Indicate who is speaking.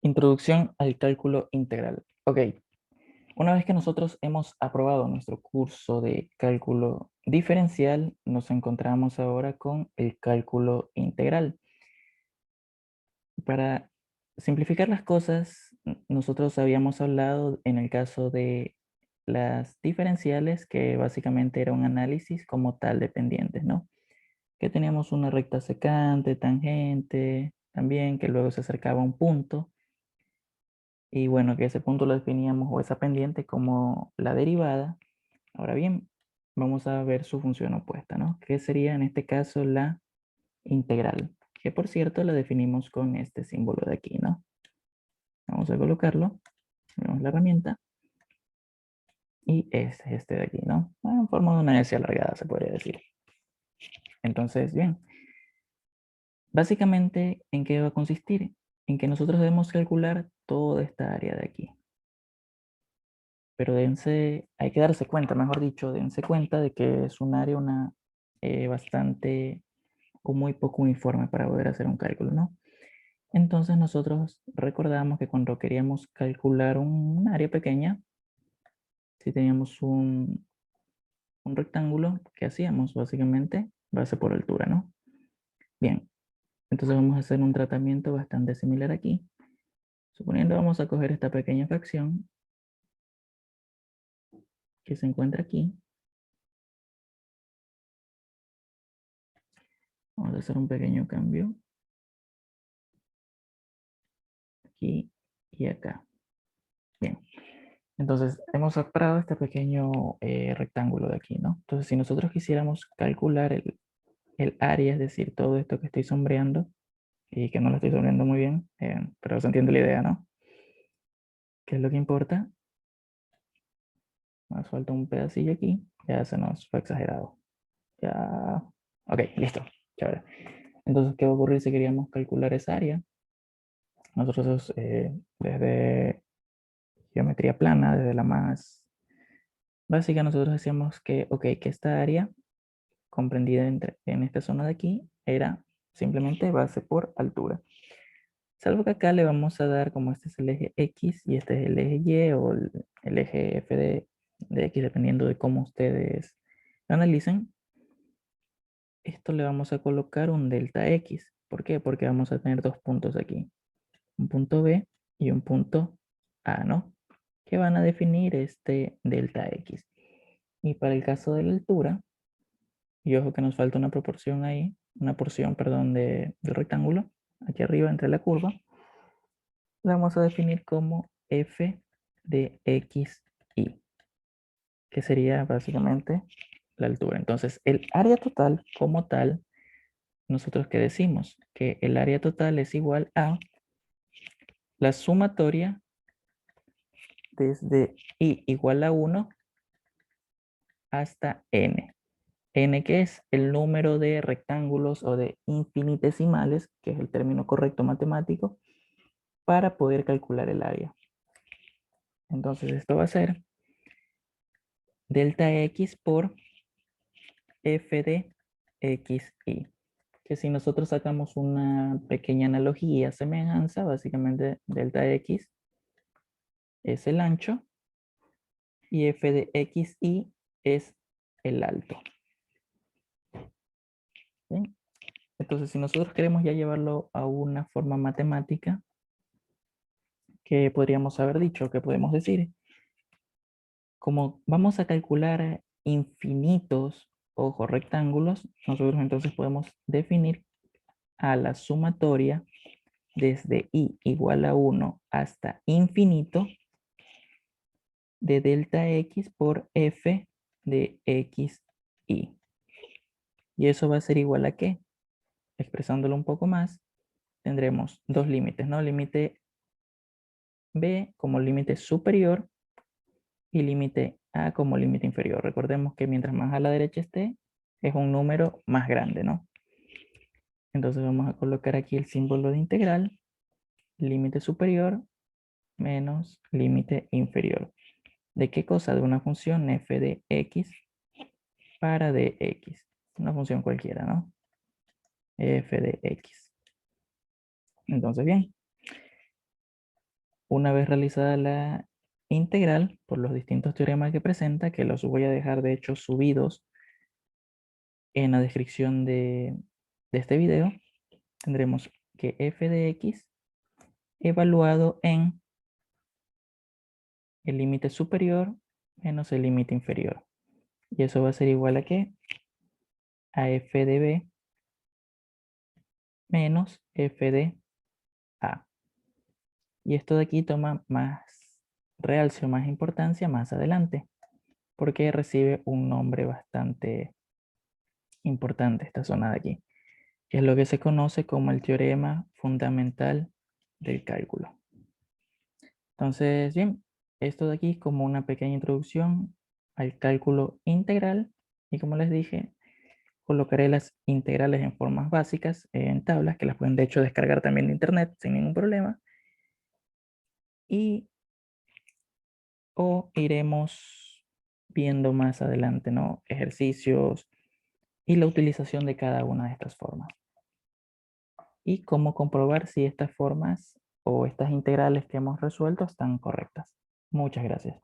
Speaker 1: Introducción al cálculo integral. Ok, una vez que nosotros hemos aprobado nuestro curso de cálculo diferencial, nos encontramos ahora con el cálculo integral. Para simplificar las cosas, nosotros habíamos hablado en el caso de las diferenciales, que básicamente era un análisis como tal de pendientes, ¿no? Que teníamos una recta secante, tangente, también que luego se acercaba a un punto. Y bueno, que ese punto lo definíamos o esa pendiente como la derivada. Ahora bien, vamos a ver su función opuesta, ¿no? Que sería en este caso la integral, que por cierto la definimos con este símbolo de aquí, ¿no? Vamos a colocarlo, tenemos la herramienta, y es este de aquí, ¿no? En forma de una S alargada, se podría decir. Entonces, bien, básicamente, ¿en qué va a consistir? En que nosotros debemos calcular toda esta área de aquí. Pero hay que darse cuenta, mejor dicho, dense cuenta de que es un área bastante o muy poco uniforme para poder hacer un cálculo, ¿no? Entonces nosotros recordamos que cuando queríamos calcular un área pequeña, si teníamos un rectángulo, ¿qué hacíamos? Básicamente, base por altura, ¿no? Bien, entonces vamos a hacer un tratamiento bastante similar aquí. Suponiendo vamos a coger esta pequeña fracción que se encuentra aquí. Vamos a hacer un pequeño cambio aquí y acá. Bien, entonces hemos separado este pequeño rectángulo de aquí, ¿no? Entonces, si nosotros quisiéramos calcular el área, es decir, todo esto que estoy sombreando, y que no lo estoy sombreando muy bien, pero se entiende la idea, ¿no? ¿Qué es lo que importa? Nos falta un pedacillo aquí, ya se nos fue exagerado. Ya, ok, listo, chévere. Entonces, ¿qué va a ocurrir si queríamos calcular esa área? Nosotros desde geometría plana, desde la más básica, nosotros decíamos que, ok, que esta área comprendida en esta zona de aquí era simplemente base por altura. Salvo que acá le vamos a dar, como este es el eje X y este es el eje Y o el eje F de X, dependiendo de cómo ustedes lo analicen, esto le vamos a colocar un delta X. ¿Por qué? Porque vamos a tener dos puntos aquí, un punto B y un punto A, ¿no? Que van a definir este delta X. Y para el caso de la altura, y ojo que nos falta una proporción ahí, una porción, perdón, del rectángulo, aquí arriba entre la curva, la vamos a definir como f de x, y, que sería básicamente la altura. Entonces, el área total como tal, nosotros que decimos que el área total es igual a la sumatoria desde i igual a 1 hasta n. N que es el número de rectángulos o de infinitesimales, que es el término correcto matemático, para poder calcular el área. Entonces esto va a ser delta x por f de x, y. Que si nosotros sacamos una pequeña analogía, semejanza, básicamente delta x es el ancho y f de x, y es el alto. ¿Sí? Entonces, si nosotros queremos ya llevarlo a una forma matemática, ¿qué podríamos haber dicho? ¿Qué podemos decir? Como vamos a calcular infinitos, ojo, rectángulos, nosotros entonces podemos definir a la sumatoria desde i igual a 1 hasta infinito de delta x por f de x, y. ¿Y eso va a ser igual a qué? Expresándolo un poco más, tendremos dos límites, ¿no? Límite b como límite superior y límite a como límite inferior. Recordemos que mientras más a la derecha esté, es un número más grande, ¿no? Entonces vamos a colocar aquí el símbolo de integral, límite superior menos límite inferior. ¿De qué cosa? De una función f de x para dx. Una función cualquiera, ¿no? F de x. Entonces, bien. Una vez realizada la integral por los distintos teoremas que presenta, que los voy a dejar de hecho subidos en la descripción de este video, tendremos que f de x evaluado en el límite superior menos el límite inferior. Y eso va a ser igual a ¿qué? A f de b menos f de a. Y esto de aquí toma más realce o más importancia más adelante, porque recibe un nombre bastante importante esta zona de aquí, que es lo que se conoce como el teorema fundamental del cálculo. Entonces, bien, esto de aquí es como una pequeña introducción al cálculo integral, y como les dije, colocaré las integrales en formas básicas en tablas, que las pueden de hecho descargar también de internet sin ningún problema, y o iremos viendo más adelante, ¿no? Ejercicios y la utilización de cada una de estas formas. Y cómo comprobar si estas formas o estas integrales que hemos resuelto están correctas. Muchas gracias.